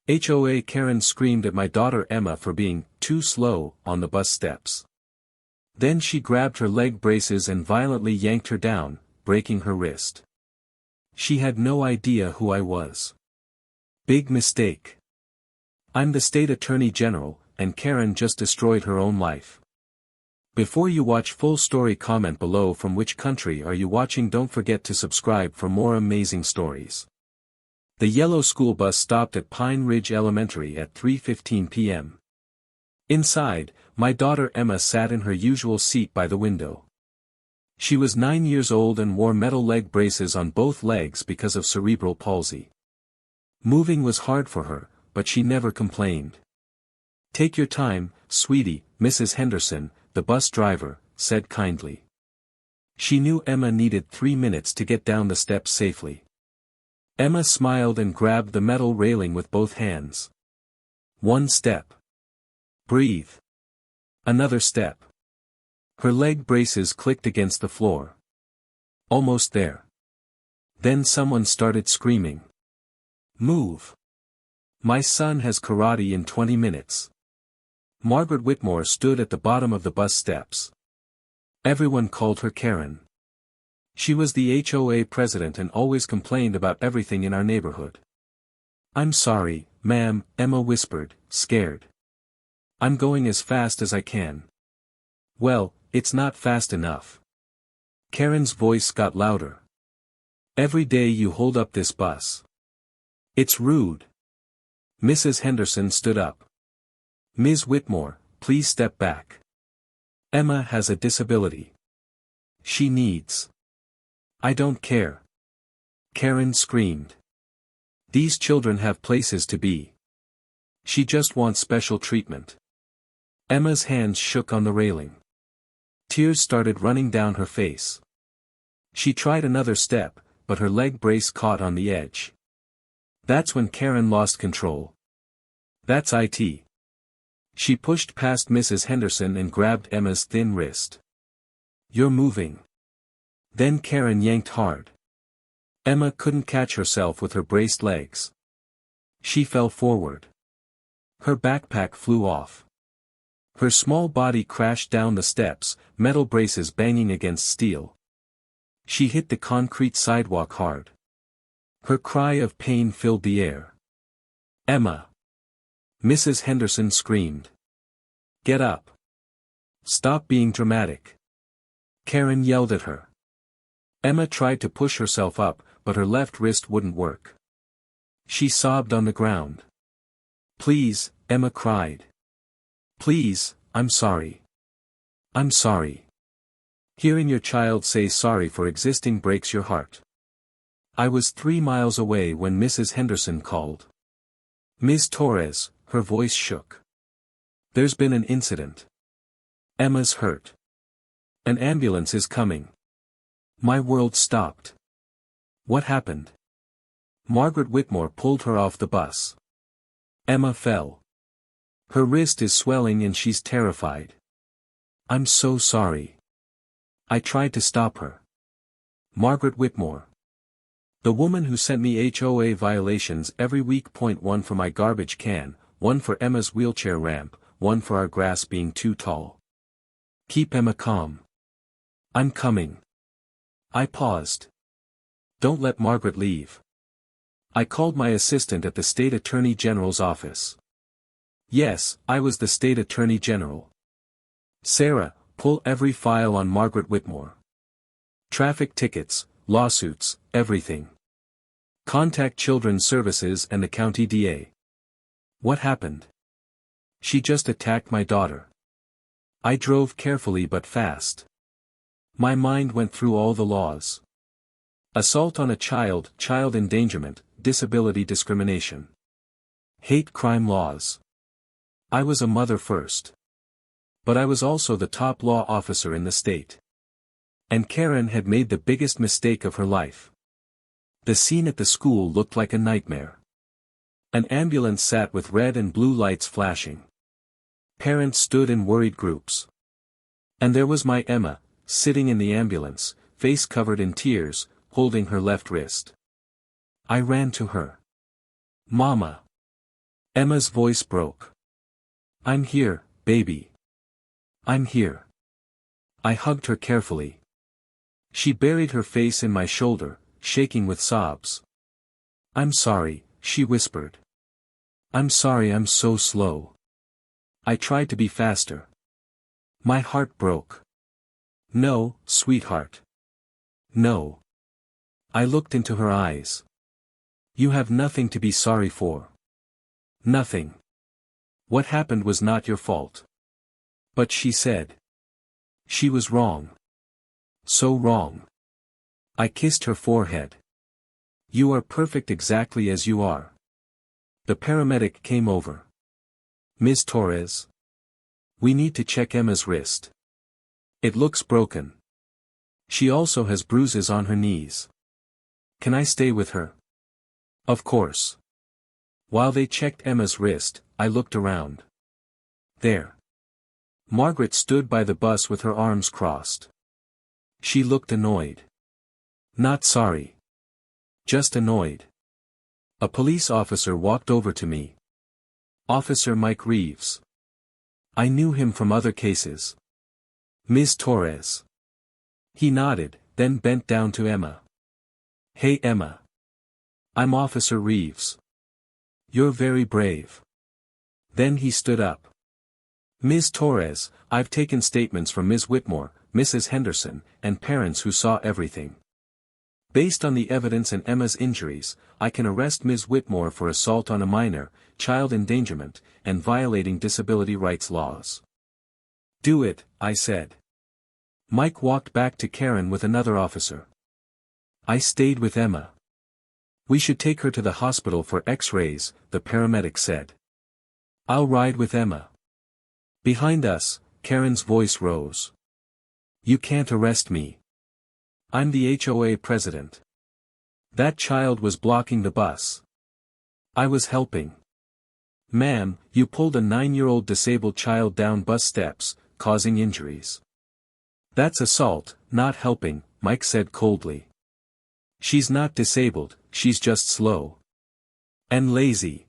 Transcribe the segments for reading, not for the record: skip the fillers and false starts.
HOA. Karen screamed at my daughter Emma for being too slow on the bus steps. Then she grabbed her leg braces and violently yanked her down, breaking her wrist. She had no idea who I was. Big mistake. I'm the state attorney general, and Karen just destroyed her own life. Before you watch full story, comment below from which country are you watching. Don't forget to subscribe for more amazing stories. The yellow school bus stopped at Pine Ridge Elementary at 3:15 p.m. Inside, my daughter Emma sat in her usual seat by the window. She was 9 years old and wore metal leg braces on both legs because of cerebral palsy. Moving was hard for her, but she never complained. "Take your time, sweetie," Mrs. Henderson, the bus driver, said kindly. She knew Emma needed 3 minutes to get down the steps safely. Emma smiled and grabbed the metal railing with both hands. One step. Breathe. Another step. Her leg braces clicked against the floor. Almost there. Then someone started screaming. "Move. My son has karate in 20 minutes. Margaret Whitmore stood at the bottom of the bus steps. Everyone called her Karen. She was the HOA president and always complained about everything in our neighborhood. "I'm sorry, ma'am," Emma whispered, scared. "I'm going as fast as I can." "Well, it's not fast enough." Karen's voice got louder. "Every day you hold up this bus. It's rude." Mrs. Henderson stood up. "Ms. Whitmore, please step back. Emma has a disability. She needs—" "I don't care." Karen screamed. "These children have places to be. She just wants special treatment." Emma's hands shook on the railing. Tears started running down her face. She tried another step, but her leg brace caught on the edge. That's when Karen lost control. "That's it." She pushed past Mrs. Henderson and grabbed Emma's thin wrist. "You're moving." Then Karen yanked hard. Emma couldn't catch herself with her braced legs. She fell forward. Her backpack flew off. Her small body crashed down the steps, metal braces banging against steel. She hit the concrete sidewalk hard. Her cry of pain filled the air. "Emma!" Mrs. Henderson screamed. "Get up. Stop being dramatic." Karen yelled at her. Emma tried to push herself up, but her left wrist wouldn't work. She sobbed on the ground. "Please," Emma cried. "Please, I'm sorry. I'm sorry." Hearing your child say sorry for existing breaks your heart. I was 3 miles away when Mrs. Henderson called. "Ms. Torres," her voice shook. "There's been an incident. Emma's hurt. An ambulance is coming." My world stopped. "What happened?" "Margaret Whitmore pulled her off the bus. Emma fell. Her wrist is swelling and she's terrified." "I'm so sorry. I tried to stop her." "Margaret Whitmore. The woman who sent me HOA violations every week. 1 for my garbage can, 1 for Emma's wheelchair ramp, 1 for our grass being too tall. Keep Emma calm." "I'm coming." I paused. "Don't let Margaret leave." I called my assistant at the state attorney general's office. Yes, I was the state attorney general. "Sarah, pull every file on Margaret Whitmore. Traffic tickets, lawsuits, everything. Contact Children's Services and the county DA." "What happened?" "She just attacked my daughter." I drove carefully but fast. My mind went through all the laws. Assault on a child, child endangerment, disability discrimination. Hate crime laws. I was a mother first. But I was also the top law officer in the state. And Karen had made the biggest mistake of her life. The scene at the school looked like a nightmare. An ambulance sat with red and blue lights flashing. Parents stood in worried groups. And there was my Emma, sitting in the ambulance, face covered in tears, holding her left wrist. I ran to her. "Mama. Emma's voice broke. I'm here, baby. I'm here. I hugged her carefully. She buried her face in my shoulder, shaking with sobs. I'm sorry, she whispered. I'm sorry I'm so slow. I tried to be faster. My heart broke. No, sweetheart. No. I looked into her eyes. You have nothing to be sorry for. Nothing. What happened was not your fault. But she said. She was wrong. So wrong. I kissed her forehead. You are perfect exactly as you are. The paramedic came over. Ms. Torres. We need to check Emma's wrist. It looks broken. She also has bruises on her knees. Can I stay with her? Of course. While they checked Emma's wrist, I looked around. There. Margaret stood by the bus with her arms crossed. She looked annoyed. Not sorry. Just annoyed. A police officer walked over to me. Officer Mike Reeves. I knew him from other cases. Ms. Torres. He nodded, then bent down to Emma. Hey Emma. I'm Officer Reeves. You're very brave. Then he stood up. Ms. Torres, I've taken statements from Ms. Whitmore, Mrs. Henderson, and parents who saw everything. Based on the evidence and Emma's injuries, I can arrest Ms. Whitmore for assault on a minor, child endangerment, and violating disability rights laws. Do it, I said. Mike walked back to Karen with another officer. I stayed with Emma. We should take her to the hospital for X-rays, the paramedic said. I'll ride with Emma. Behind us, Karen's voice rose. You can't arrest me. I'm the HOA president. That child was blocking the bus. I was helping. Ma'am, you pulled a 9-year-old disabled child down bus steps, causing injuries. That's assault, not helping, Mike said coldly. She's not disabled, she's just slow. And lazy.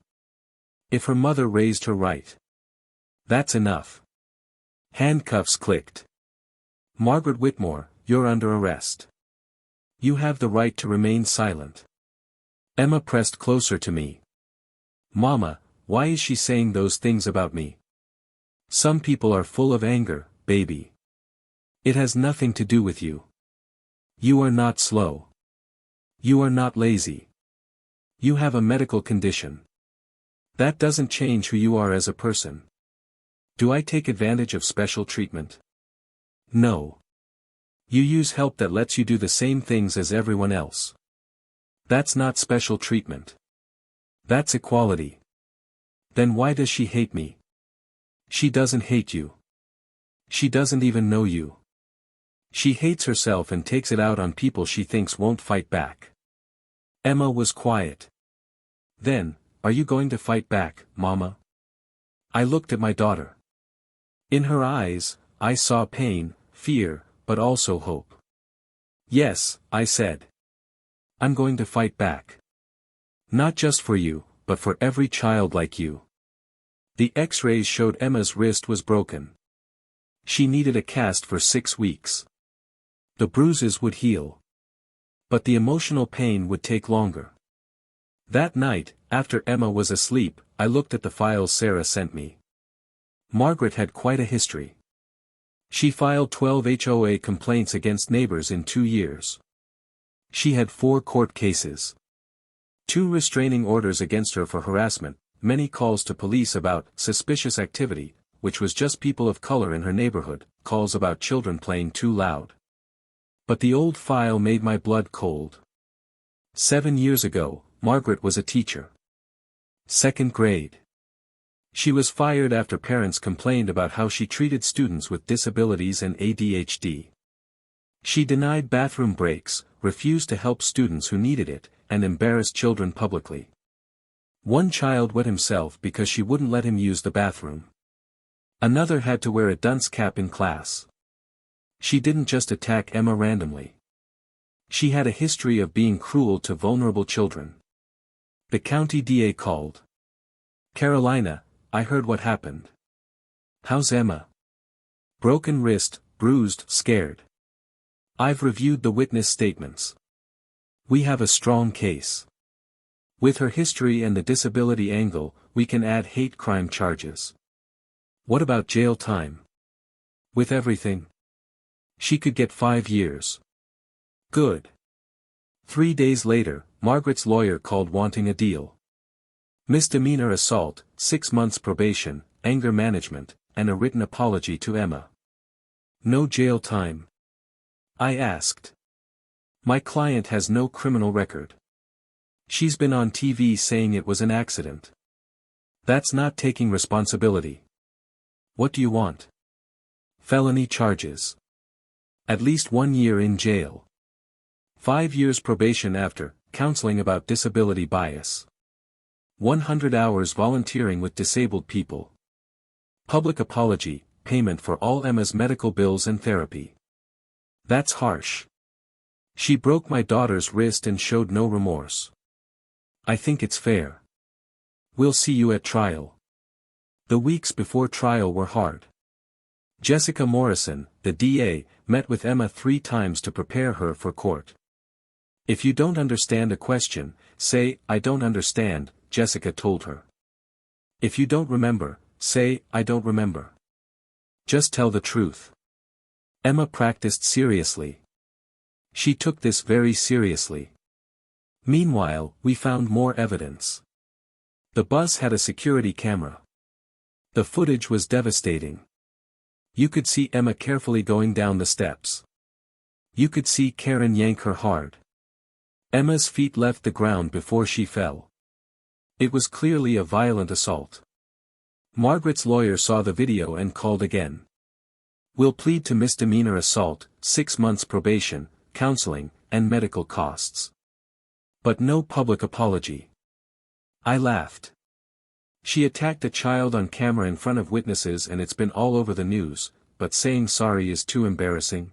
If her mother raised her right. That's enough. Handcuffs clicked. Margaret Whitmore, you're under arrest. You have the right to remain silent. Emma pressed closer to me. Mama, why is she saying those things about me? Some people are full of anger, baby. It has nothing to do with you. You are not slow. You are not lazy. You have a medical condition. That doesn't change who you are as a person. Do I take advantage of special treatment? No. You use help that lets you do the same things as everyone else. That's not special treatment. That's equality. Then why does she hate me? She doesn't hate you. She doesn't even know you. She hates herself and takes it out on people she thinks won't fight back. Emma was quiet. Then, are you going to fight back, Mama? I looked at my daughter. In her eyes, I saw pain, fear, but also hope. Yes, I said. I'm going to fight back. Not just for you, but for every child like you. The X-rays showed Emma's wrist was broken. She needed a cast for 6 weeks. The bruises would heal. But the emotional pain would take longer. That night, after Emma was asleep, I looked at the files Sarah sent me. Margaret had quite a history. She filed 12 HOA complaints against neighbors in 2 years. She had 4 court cases. 2 restraining orders against her for harassment, many calls to police about suspicious activity, which was just people of color in her neighborhood, calls about children playing too loud. But the old file made my blood cold. 7 years ago, Margaret was a teacher. 2nd grade. She was fired after parents complained about how she treated students with disabilities and ADHD. She denied bathroom breaks, refused to help students who needed it, and embarrassed children publicly. One child wet himself because she wouldn't let him use the bathroom. Another had to wear a dunce cap in class. She didn't just attack Emma randomly. She had a history of being cruel to vulnerable children. The county DA called. Carolina, I heard what happened. How's Emma? Broken wrist, bruised, scared. I've reviewed the witness statements. We have a strong case. With her history and the disability angle, we can add hate crime charges. What about jail time? With everything? She could get 5 years. Good. 3 days later, Margaret's lawyer called wanting a deal. Misdemeanor assault, 6 months probation, anger management, and a written apology to Emma. No jail time? I asked. My client has no criminal record. She's been on TV saying it was an accident. That's not taking responsibility. What do you want? Felony charges. At least 1 year in jail. 5 years probation after, counseling about disability bias. 100 hours volunteering with disabled people. Public apology, payment for all Emma's medical bills and therapy. That's harsh. She broke my daughter's wrist and showed no remorse. I think it's fair. We'll see you at trial. The weeks before trial were hard. Jessica Morrison, the DA, met with Emma 3 times to prepare her for court. If you don't understand a question, say, I don't understand, Jessica told her. If you don't remember, say, I don't remember. Just tell the truth. Emma practiced seriously. She took this very seriously. Meanwhile, we found more evidence. The bus had a security camera. The footage was devastating. You could see Emma carefully going down the steps. You could see Karen yank her hard. Emma's feet left the ground before she fell. It was clearly a violent assault. Margaret's lawyer saw the video and called again. We'll plead to misdemeanor assault, 6 months probation, counseling, and medical costs. But no public apology. I laughed. She attacked a child on camera in front of witnesses and it's been all over the news, but saying sorry is too embarrassing.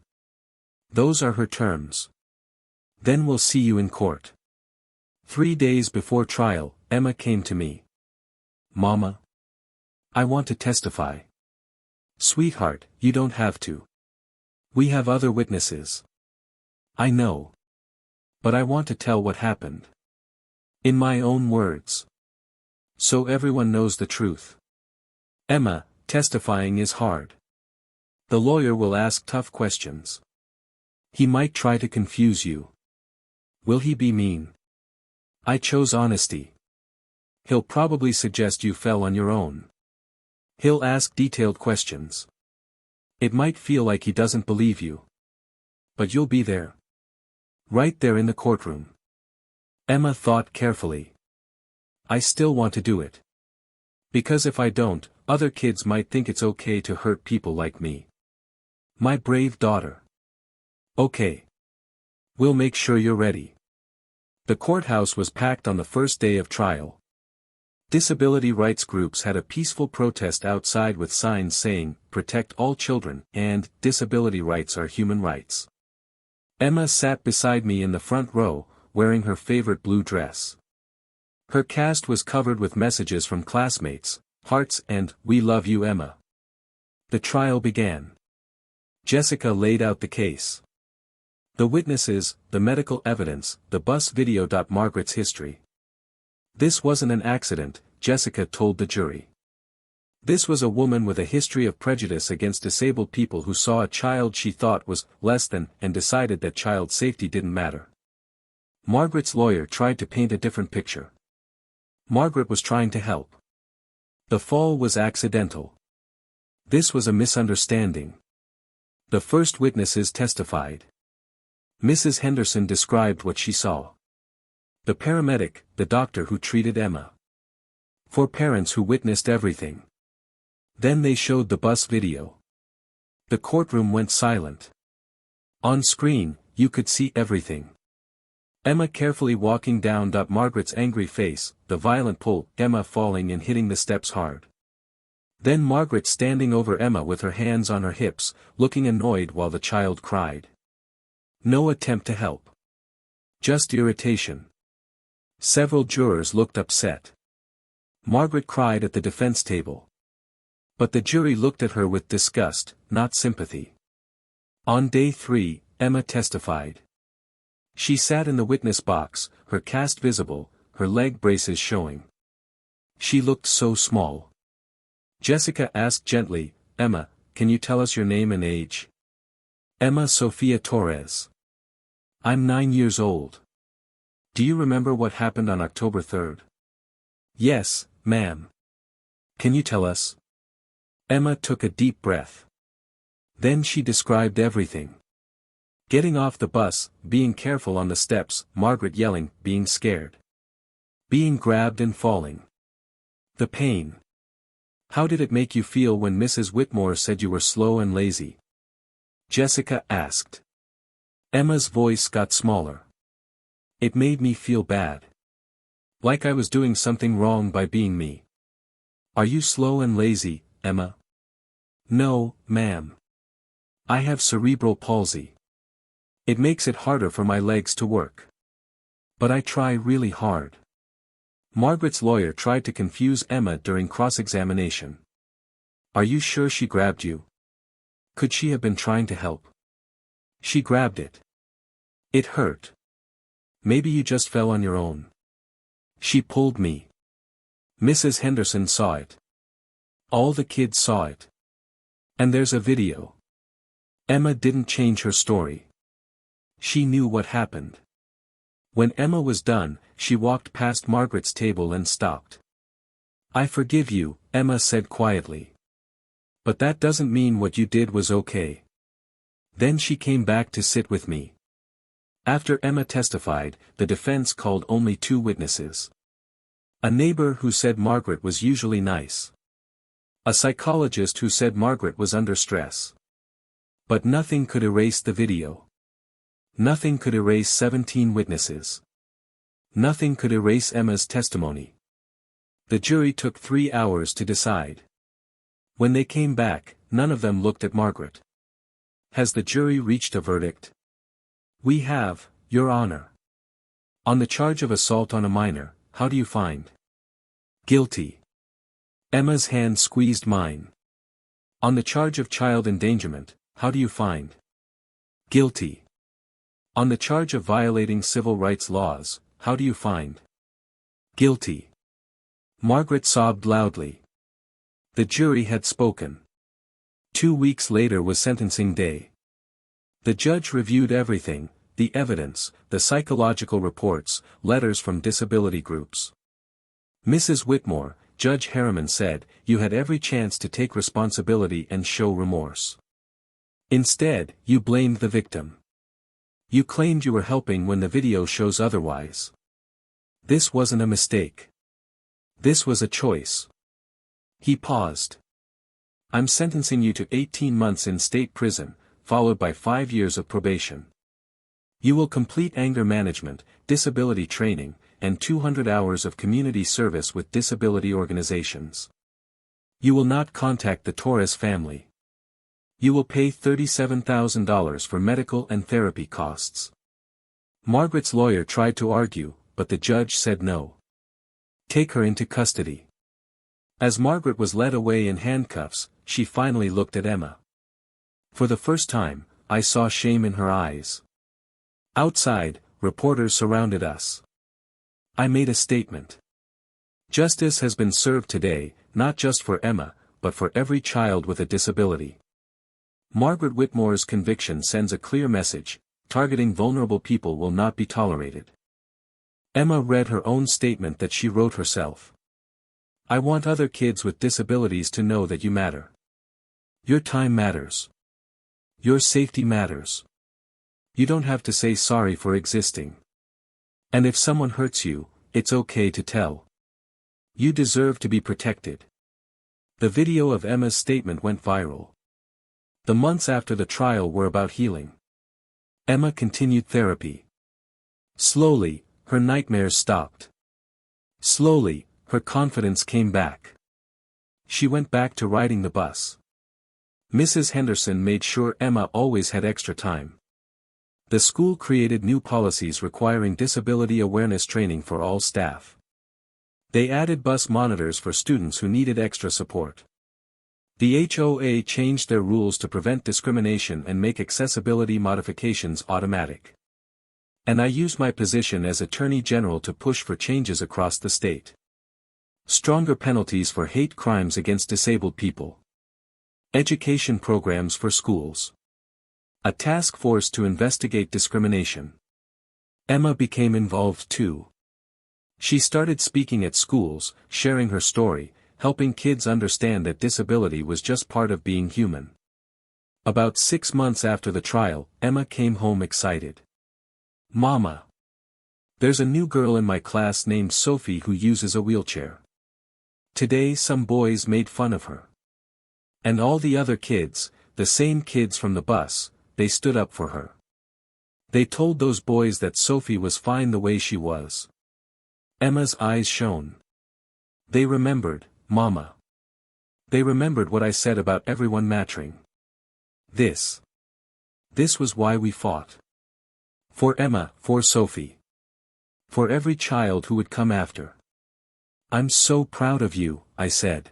Those are her terms. Then we'll see you in court. 3 days before trial, Emma came to me. Mama. I want to testify. Sweetheart, you don't have to. We have other witnesses. I know. But I want to tell what happened. In my own words. So everyone knows the truth. Emma, testifying is hard. The lawyer will ask tough questions. He might try to confuse you. Will he be mean? I chose honesty. He'll probably suggest you fell on your own. He'll ask detailed questions. It might feel like he doesn't believe you. But you'll be there. Right there in the courtroom. Emma thought carefully. I still want to do it. Because if I don't, other kids might think it's okay to hurt people like me. My brave daughter. Okay. We'll make sure you're ready. The courthouse was packed on the first day of trial. Disability rights groups had a peaceful protest outside with signs saying, "Protect all children," and "Disability rights are human rights." Emma sat beside me in the front row, wearing her favorite blue dress. Her cast was covered with messages from classmates, hearts and, "We love you, Emma." The trial began. Jessica laid out the case. The witnesses, the medical evidence, the bus video. Margaret's history. This wasn't an accident, Jessica told the jury. This was a woman with a history of prejudice against disabled people who saw a child she thought was less than and decided that child safety didn't matter. Margaret's lawyer tried to paint a different picture. Margaret was trying to help. The fall was accidental. This was a misunderstanding. The first witnesses testified. Mrs. Henderson described what she saw. The paramedic, the doctor who treated Emma. 4 parents who witnessed everything. Then they showed the bus video. The courtroom went silent. On screen, you could see everything. Emma carefully walking down. Margaret's angry face, the violent pull, Emma falling and hitting the steps hard. Then Margaret standing over Emma with her hands on her hips, looking annoyed while the child cried. No attempt to help. Just irritation. Several jurors looked upset. Margaret cried at the defense table. But the jury looked at her with disgust, not sympathy. On day 3, Emma testified. She sat in the witness box, her cast visible, her leg braces showing. She looked so small. Jessica asked gently, "Emma, can you tell us your name and age?" "Emma Sofia Torres. I'm 9 years old." "Do you remember what happened on October 3rd? "Yes, ma'am." "Can you tell us?" Emma took a deep breath. Then she described everything. Getting off the bus, being careful on the steps, Margaret yelling, being scared. Being grabbed and falling. The pain. "How did it make you feel when Mrs. Whitmore said you were slow and lazy?" Jessica asked. Emma's voice got smaller. "It made me feel bad. Like I was doing something wrong by being me." "Are you slow and lazy, Emma?" "No, ma'am. I have cerebral palsy. It makes it harder for my legs to work. But I try really hard." Margaret's lawyer tried to confuse Emma during cross-examination. "Are you sure she grabbed you? Could she have been trying to help?" "She grabbed it. It hurt. Maybe you just fell on your own." "She pulled me. Mrs. Henderson saw it. All the kids saw it. And there's a video." Emma didn't change her story. She knew what happened. When Emma was done, she walked past Margaret's table and stopped. "I forgive you," Emma said quietly. "But that doesn't mean what you did was okay." Then she came back to sit with me. After Emma testified, the defense called only 2 witnesses. A neighbor who said Margaret was usually nice. A psychologist who said Margaret was under stress. But nothing could erase the video. Nothing could erase 17 witnesses. Nothing could erase Emma's testimony. The jury took 3 hours to decide. When they came back, none of them looked at Margaret. "Has the jury reached a verdict?" "We have, Your Honor." "On the charge of assault on a minor, how do you find?" "Guilty." Emma's hand squeezed mine. "On the charge of child endangerment, how do you find?" "Guilty." "On the charge of violating civil rights laws, how do you find?" "Guilty." Margaret sobbed loudly. The jury had spoken. 2 weeks later was sentencing day. The judge reviewed everything, the evidence, the psychological reports, letters from disability groups. "Mrs. Whitmore," Judge Harriman said, "you had every chance to take responsibility and show remorse. Instead, you blamed the victim. You claimed you were helping when the video shows otherwise. This wasn't a mistake. This was a choice." He paused. "I'm sentencing you to 18 months in state prison, followed by 5 years of probation. You will complete anger management, disability training, and 200 hours of community service with disability organizations. You will not contact the Torres family. You will pay $37,000 for medical and therapy costs." Margaret's lawyer tried to argue, but the judge said no. "Take her into custody." As Margaret was led away in handcuffs, she finally looked at Emma. For the first time, I saw shame in her eyes. Outside, reporters surrounded us. I made a statement. "Justice has been served today, not just for Emma, but for every child with a disability." Margaret Whitmore's conviction sends a clear message: targeting vulnerable people will not be tolerated. Emma read her own statement that she wrote herself. "I want other kids with disabilities to know that you matter. Your time matters. Your safety matters. You don't have to say sorry for existing. And if someone hurts you, it's okay to tell. You deserve to be protected." The video of Emma's statement went viral. The months after the trial were about healing. Emma continued therapy. Slowly, her nightmares stopped. Slowly, her confidence came back. She went back to riding the bus. Mrs. Henderson made sure Emma always had extra time. The school created new policies requiring disability awareness training for all staff. They added bus monitors for students who needed extra support. The HOA changed their rules to prevent discrimination and make accessibility modifications automatic. And I used my position as Attorney General to push for changes across the state. Stronger penalties for hate crimes against disabled people. Education programs for schools. A task force to investigate discrimination. Emma became involved too. She started speaking at schools, sharing her story, helping kids understand that disability was just part of being human. About 6 months after the trial, Emma came home excited. "Mama. There's a new girl in my class named Sophie who uses a wheelchair. Today some boys made fun of her. And all the other kids, the same kids from the bus, they stood up for her. They told those boys that Sophie was fine the way she was." Emma's eyes shone. "They remembered, Mama. They remembered what I said about everyone mattering. This was why we fought. For Emma, for Sophie. For every child who would come after." "I'm so proud of you," I said.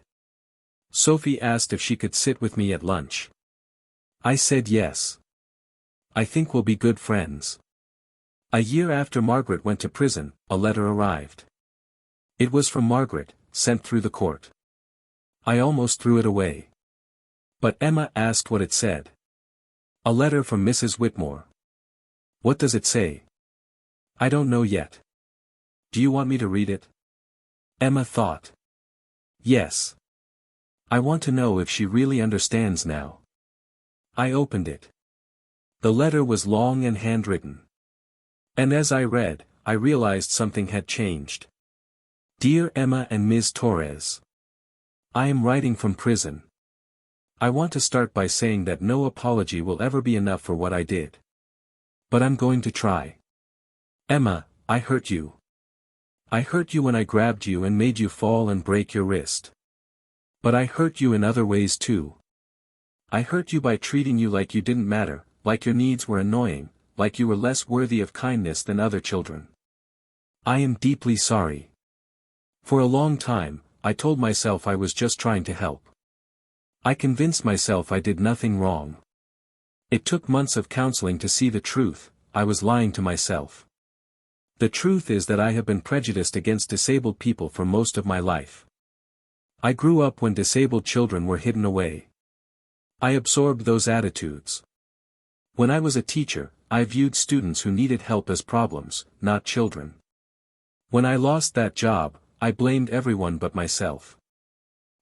Sophie asked if she could sit with me at lunch. I said yes. "I think we'll be good friends." A year after Margaret went to prison, a letter arrived. It was from Margaret, sent through the court. I almost threw it away. But Emma asked what it said. "A letter from Mrs. Whitmore." "What does it say?" "I don't know yet. Do you want me to read it?" Emma thought. "Yes. I want to know if she really understands now." I opened it. The letter was long and handwritten. And as I read, I realized something had changed. "Dear Emma and Ms. Torres. I am writing from prison. I want to start by saying that no apology will ever be enough for what I did. But I'm going to try. Emma, I hurt you. I hurt you when I grabbed you and made you fall and break your wrist. But I hurt you in other ways too. I hurt you by treating you like you didn't matter, like your needs were annoying, like you were less worthy of kindness than other children. I am deeply sorry. For a long time, I told myself I was just trying to help. I convinced myself I did nothing wrong. It took months of counseling to see the truth. I was lying to myself. The truth is that I have been prejudiced against disabled people for most of my life. I grew up when disabled children were hidden away. I absorbed those attitudes. When I was a teacher, I viewed students who needed help as problems, not children. When I lost that job, I blamed everyone but myself.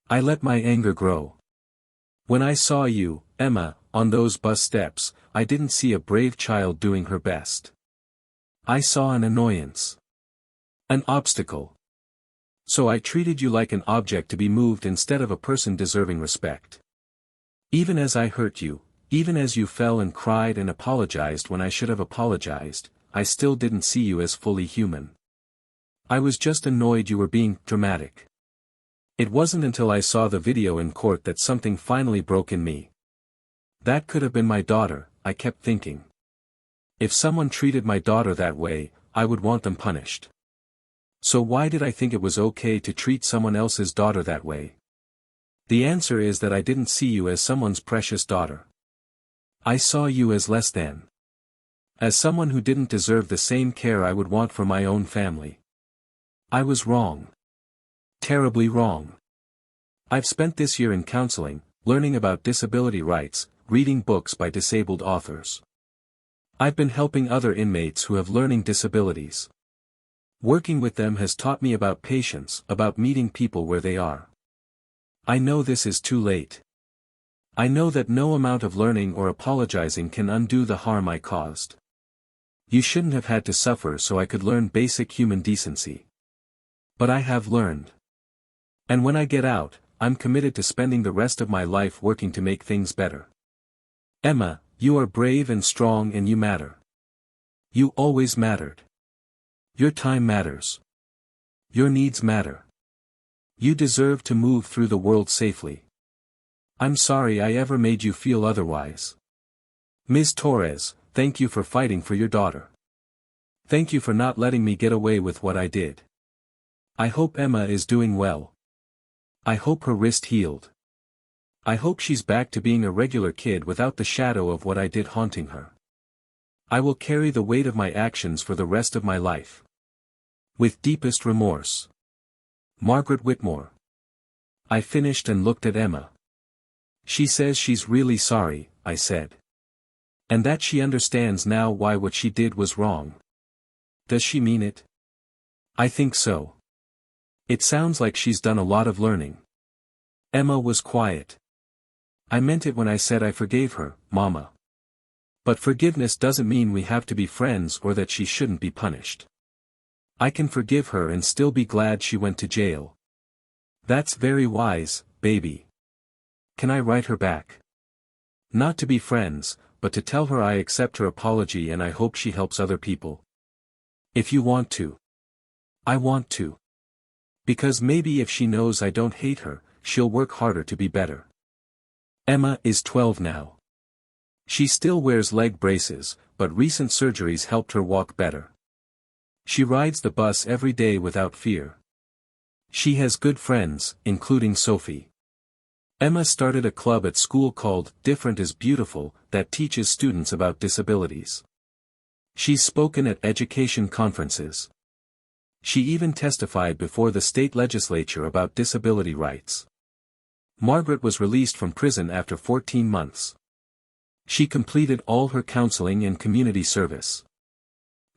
I let my anger grow. When I saw you, Emma, on those bus steps, I didn't see a brave child doing her best. I saw an annoyance. An obstacle. So I treated you like an object to be moved instead of a person deserving respect. Even as I hurt you, even as you fell and cried and apologized when I should have apologized, I still didn't see you as fully human. I was just annoyed you were being dramatic. It wasn't until I saw the video in court that something finally broke in me. That could have been my daughter, I kept thinking. If someone treated my daughter that way, I would want them punished. So why did I think it was okay to treat someone else's daughter that way? The answer is that I didn't see you as someone's precious daughter. I saw you as less than. As someone who didn't deserve the same care I would want for my own family. I was wrong. Terribly wrong. I've spent this year in counseling, learning about disability rights, reading books by disabled authors. I've been helping other inmates who have learning disabilities. Working with them has taught me about patience, about meeting people where they are. I know this is too late. I know that no amount of learning or apologizing can undo the harm I caused. You shouldn't have had to suffer so I could learn basic human decency. But I have learned. And when I get out, I'm committed to spending the rest of my life working to make things better. Emma, you are brave and strong and you matter. You always mattered. Your time matters. Your needs matter. You deserve to move through the world safely. I'm sorry I ever made you feel otherwise. Ms. Torres, thank you for fighting for your daughter. Thank you for not letting me get away with what I did. I hope Emma is doing well. I hope her wrist healed. I hope she's back to being a regular kid without the shadow of what I did haunting her. I will carry the weight of my actions for the rest of my life. With deepest remorse. Margaret Whitmore. I finished and looked at Emma. She says she's really sorry, I said. And that she understands now why what she did was wrong. Does she mean it? I think so. It sounds like she's done a lot of learning. Emma was quiet. I meant it when I said I forgave her, Mama. But forgiveness doesn't mean we have to be friends or that she shouldn't be punished. I can forgive her and still be glad she went to jail. That's very wise, baby. Can I write her back? Not to be friends, but to tell her I accept her apology and I hope she helps other people. If you want to. I want to. Because maybe if she knows I don't hate her, she'll work harder to be better. Emma is 12 now. She still wears leg braces, but recent surgeries helped her walk better. She rides the bus every day without fear. She has good friends, including Sophie. Emma started a club at school called Different is Beautiful that teaches students about disabilities. She's spoken at education conferences. She even testified before the state legislature about disability rights. Margaret was released from prison after 14 months. She completed all her counseling and community service.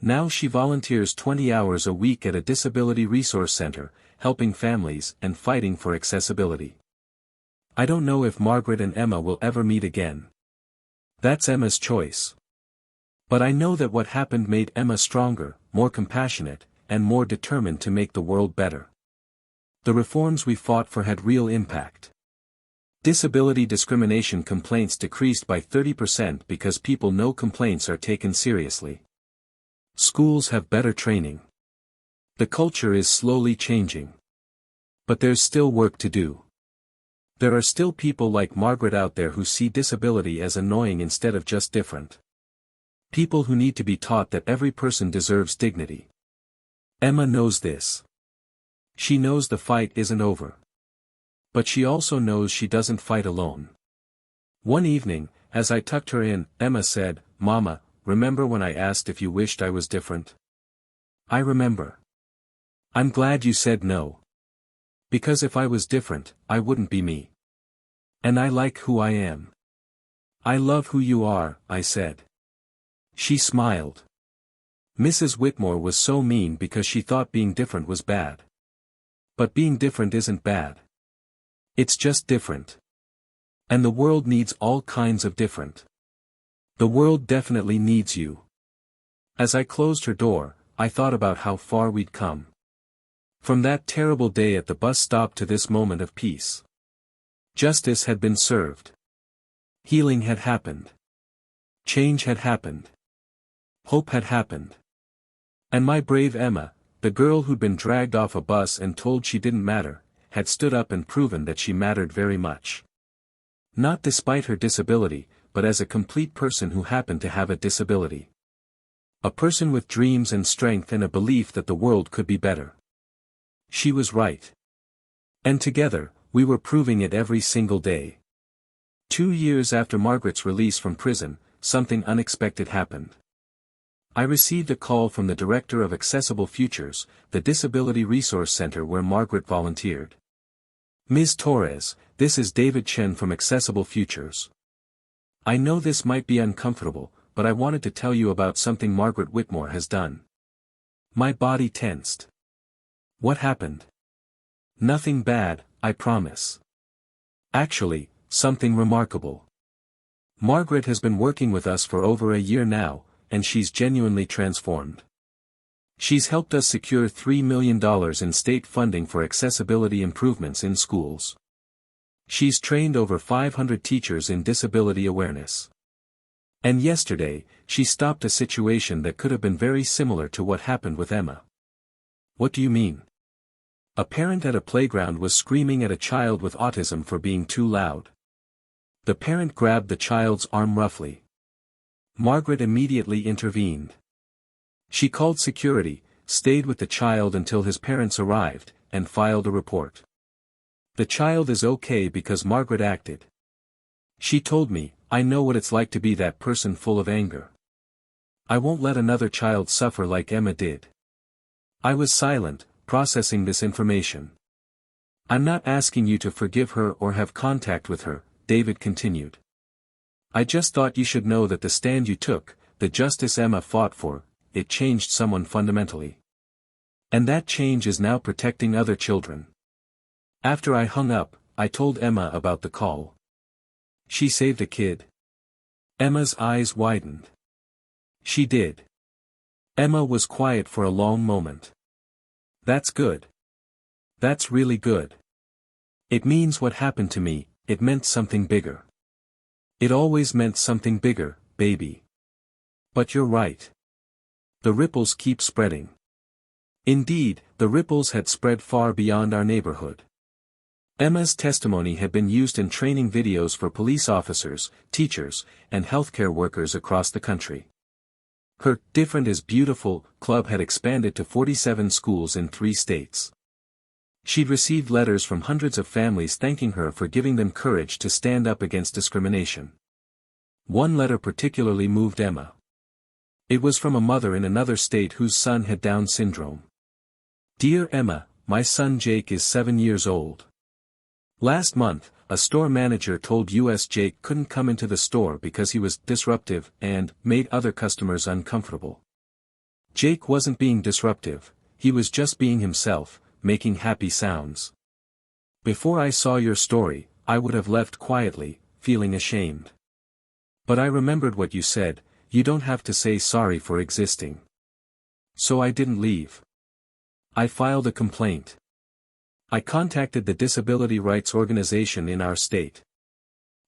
Now she volunteers 20 hours a week at a disability resource center, helping families and fighting for accessibility. I don't know if Margaret and Emma will ever meet again. That's Emma's choice. But I know that what happened made Emma stronger, more compassionate, and more determined to make the world better. The reforms we fought for had real impact. Disability discrimination complaints decreased by 30% because people know complaints are taken seriously. Schools have better training. The culture is slowly changing. But there's still work to do. There are still people like Margaret out there who see disability as annoying instead of just different. People who need to be taught that every person deserves dignity. Emma knows this. She knows the fight isn't over. But she also knows she doesn't fight alone. One evening, as I tucked her in, Emma said, "Mama, remember when I asked if you wished I was different?" "I remember. I'm glad you said no. Because if I was different, I wouldn't be me. And I like who I am." "I love who you are," I said. She smiled. Mrs. Whitmore was so mean because she thought being different was bad. But being different isn't bad. It's just different. And the world needs all kinds of different. The world definitely needs you. As I closed her door, I thought about how far we'd come. From that terrible day at the bus stop to this moment of peace. Justice had been served. Healing had happened. Change had happened. Hope had happened. And my brave Emma, the girl who'd been dragged off a bus and told she didn't matter, had stood up and proven that she mattered very much. Not despite her disability, but as a complete person who happened to have a disability. A person with dreams and strength and a belief that the world could be better. She was right. And together, we were proving it every single day. 2 years after Margaret's release from prison, something unexpected happened. I received a call from the director of Accessible Futures, the Disability Resource Center where Margaret volunteered. "Ms. Torres, this is David Chen from Accessible Futures. I know this might be uncomfortable, but I wanted to tell you about something Margaret Whitmore has done." My body tensed. "What happened?" "Nothing bad, I promise. Actually, something remarkable. Margaret has been working with us for over a year now, and she's genuinely transformed. She's helped us secure $3 million in state funding for accessibility improvements in schools. She's trained over 500 teachers in disability awareness. And yesterday, she stopped a situation that could have been very similar to what happened with Emma." "What do you mean?" "A parent at a playground was screaming at a child with autism for being too loud. The parent grabbed the child's arm roughly. Margaret immediately intervened. She called security, stayed with the child until his parents arrived, and filed a report. The child is okay because Margaret acted. She told me, I know what it's like to be that person full of anger. I won't let another child suffer like Emma did. I was silent, processing this information. I'm not asking you to forgive her or have contact with her, David continued. I just thought you should know that the stand you took, the justice Emma fought for, it changed someone fundamentally. And that change is now protecting other children. After I hung up, I told Emma about the call. She saved a kid. Emma's eyes widened. She did. Emma was quiet for a long moment. That's good. That's really good. It means what happened to me, it meant something bigger. It always meant something bigger, baby. But you're right. The ripples keep spreading. Indeed, the ripples had spread far beyond our neighborhood. Emma's testimony had been used in training videos for police officers, teachers, and healthcare workers across the country. Her "Different is Beautiful" club had expanded to 47 schools in 3 states. She'd received letters from hundreds of families thanking her for giving them courage to stand up against discrimination. One letter particularly moved Emma. It was from a mother in another state whose son had Down syndrome. Dear Emma, my son Jake is 7 years old. Last month, a store manager told us Jake couldn't come into the store because he was disruptive and made other customers uncomfortable. Jake wasn't being disruptive, he was just being himself, making happy sounds. Before I saw your story, I would have left quietly, feeling ashamed. But I remembered what you said, you don't have to say sorry for existing. So I didn't leave. I filed a complaint. I contacted the disability rights organization in our state.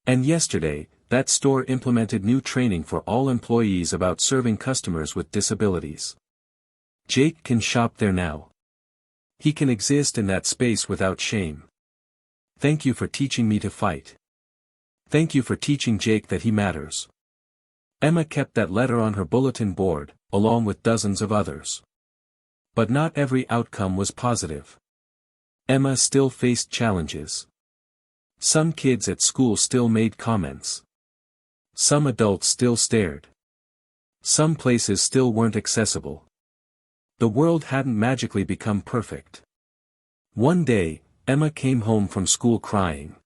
And yesterday, that store implemented new training for all employees about serving customers with disabilities. Jake can shop there now. He can exist in that space without shame. Thank you for teaching me to fight. Thank you for teaching Jake that he matters. Emma kept that letter on her bulletin board, along with dozens of others. But not every outcome was positive. Emma still faced challenges. Some kids at school still made comments. Some adults still stared. Some places still weren't accessible. The world hadn't magically become perfect. One day, Emma came home from school crying.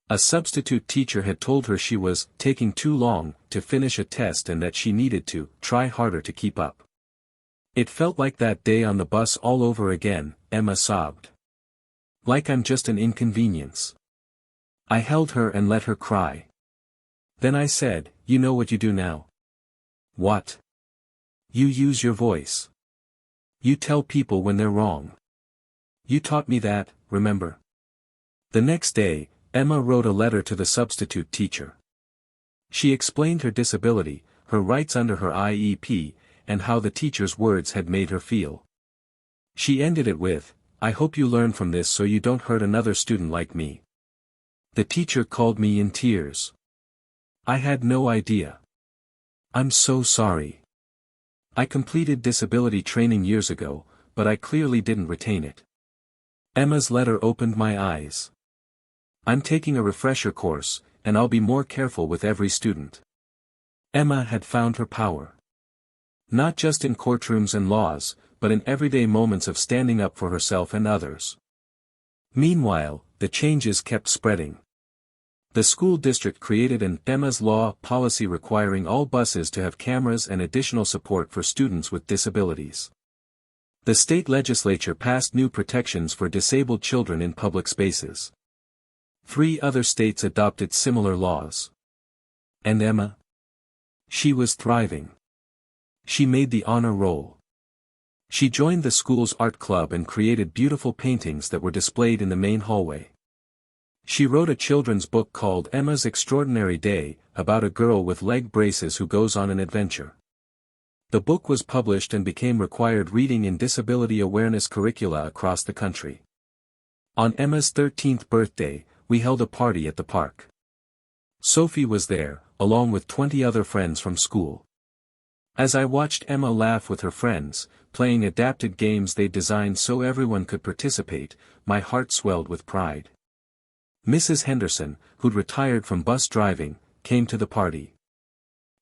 A substitute teacher had told her she was taking too long to finish a test and that she needed to try harder to keep up. It felt like that day on the bus all over again, Emma sobbed. Like I'm just an inconvenience. I held her and let her cry. Then I said, you know what you do now? What? You use your voice. You tell people when they're wrong. You taught me that, remember? The next day, Emma wrote a letter to the substitute teacher. She explained her disability, her rights under her IEP, and how the teacher's words had made her feel. She ended it with, I hope you learn from this so you don't hurt another student like me. The teacher called me in tears. I had no idea. I'm so sorry. I completed disability training years ago, but I clearly didn't retain it. Emma's letter opened my eyes. I'm taking a refresher course, and I'll be more careful with every student. Emma had found her power. Not just in courtrooms and laws, but in everyday moments of standing up for herself and others. Meanwhile, the changes kept spreading. The school district created an Emma's Law policy requiring all buses to have cameras and additional support for students with disabilities. The state legislature passed new protections for disabled children in public spaces. 3 other states adopted similar laws. And Emma? She was thriving. She made the honor roll. She joined the school's art club and created beautiful paintings that were displayed in the main hallway. She wrote a children's book called Emma's Extraordinary Day, about a girl with leg braces who goes on an adventure. The book was published and became required reading in disability awareness curricula across the country. On Emma's 13th birthday, we held a party at the park. Sophie was there, along with 20 other friends from school. As I watched Emma laugh with her friends, playing adapted games they designed so everyone could participate, my heart swelled with pride. Mrs. Henderson, who'd retired from bus driving, came to the party.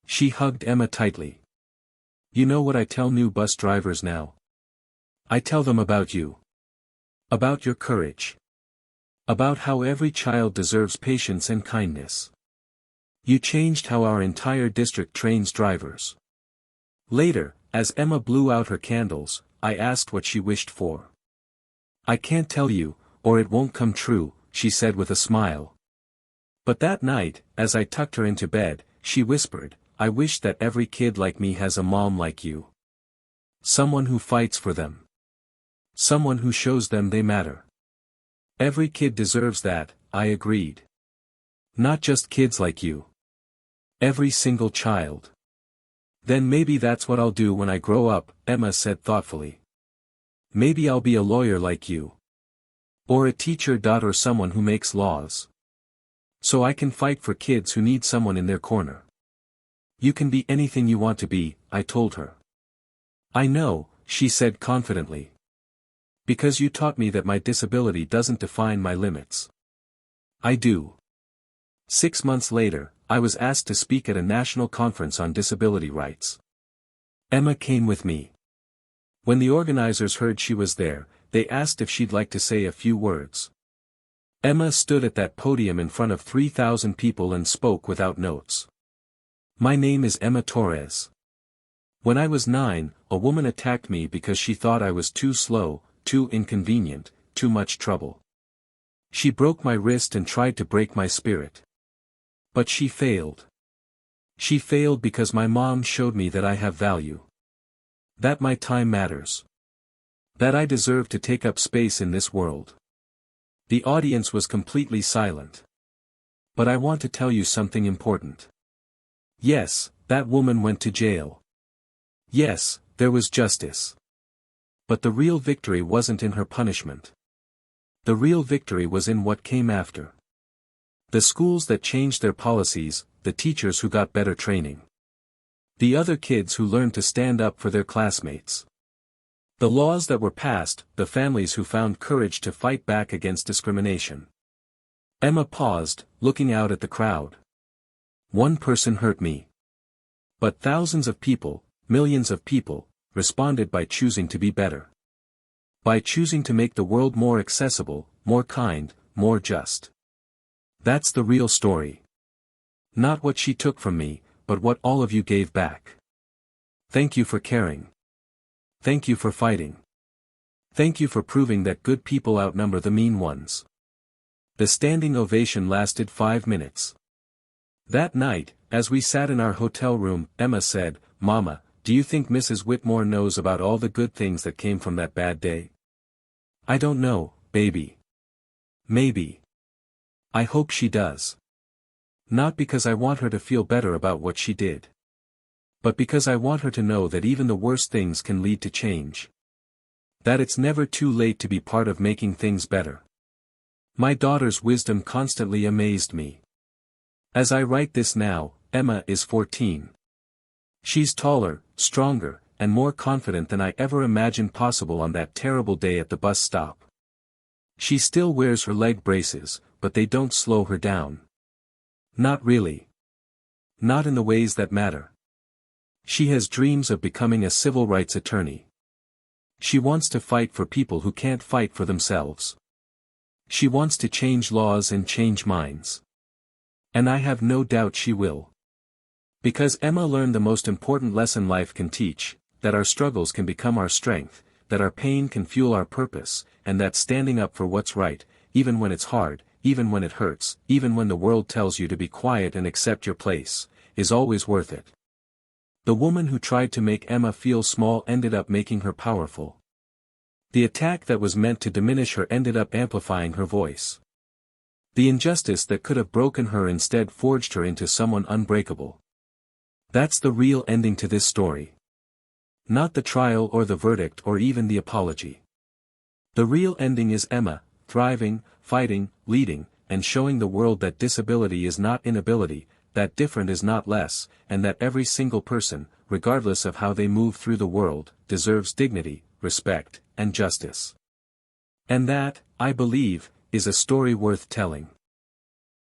She hugged Emma tightly. "You know what I tell new bus drivers now? I tell them about you. About your courage. About how every child deserves patience and kindness. You changed how our entire district trains drivers." Later, as Emma blew out her candles, I asked what she wished for. "I can't tell you, or it won't come true," she said with a smile. But that night, as I tucked her into bed, she whispered, "I wish that every kid like me has a mom like you. Someone who fights for them. Someone who shows them they matter." "Every kid deserves that," I agreed. "Not just kids like you. Every single child." "Then maybe that's what I'll do when I grow up," Emma said thoughtfully. "Maybe I'll be a lawyer like you. Or a teacher. Or someone who makes laws. So I can fight for kids who need someone in their corner." "You can be anything you want to be," I told her. "I know," she said confidently. "Because you taught me that my disability doesn't define my limits." "I do." 6 months later, I was asked to speak at a national conference on disability rights. Emma came with me. When the organizers heard she was there, they asked if she'd like to say a few words. Emma stood at that podium in front of 3,000 people and spoke without notes. "My name is Emma Torres. When I was 9, a woman attacked me because she thought I was too slow, too inconvenient, too much trouble. She broke my wrist and tried to break my spirit. But she failed. She failed because my mom showed me that I have value. That my time matters. That I deserve to take up space in this world." The audience was completely silent. "But I want to tell you something important. Yes, that woman went to jail. Yes, there was justice. But the real victory wasn't in her punishment. The real victory was in what came after. The schools that changed their policies, the teachers who got better training. The other kids who learned to stand up for their classmates. The laws that were passed, the families who found courage to fight back against discrimination." Emma paused, looking out at the crowd. "One person hurt me. But thousands of people, millions of people, responded by choosing to be better. By choosing to make the world more accessible, more kind, more just. That's the real story. Not what she took from me, but what all of you gave back. Thank you for caring. Thank you for fighting. Thank you for proving that good people outnumber the mean ones." The standing ovation lasted 5 minutes. That night, as we sat in our hotel room, Emma said, "Mama, do you think Mrs. Whitmore knows about all the good things that came from that bad day?" "I don't know, baby. Maybe. I hope she does. Not because I want her to feel better about what she did. But because I want her to know that even the worst things can lead to change. That it's never too late to be part of making things better." My daughter's wisdom constantly amazed me. As I write this now, Emma is 14. She's taller, stronger, and more confident than I ever imagined possible on that terrible day at the bus stop. She still wears her leg braces, but they don't slow her down. Not really. Not in the ways that matter. She has dreams of becoming a civil rights attorney. She wants to fight for people who can't fight for themselves. She wants to change laws and change minds. And I have no doubt she will. Because Emma learned the most important lesson life can teach, that our struggles can become our strength, that our pain can fuel our purpose, and that standing up for what's right, even when it's hard, even when it hurts, even when the world tells you to be quiet and accept your place, is always worth it. The woman who tried to make Emma feel small ended up making her powerful. The attack that was meant to diminish her ended up amplifying her voice. The injustice that could have broken her instead forged her into someone unbreakable. That's the real ending to this story. Not the trial or the verdict or even the apology. The real ending is Emma, thriving, fighting, leading, and showing the world that disability is not inability, that different is not less, and that every single person, regardless of how they move through the world, deserves dignity, respect, and justice. And that, I believe, is a story worth telling.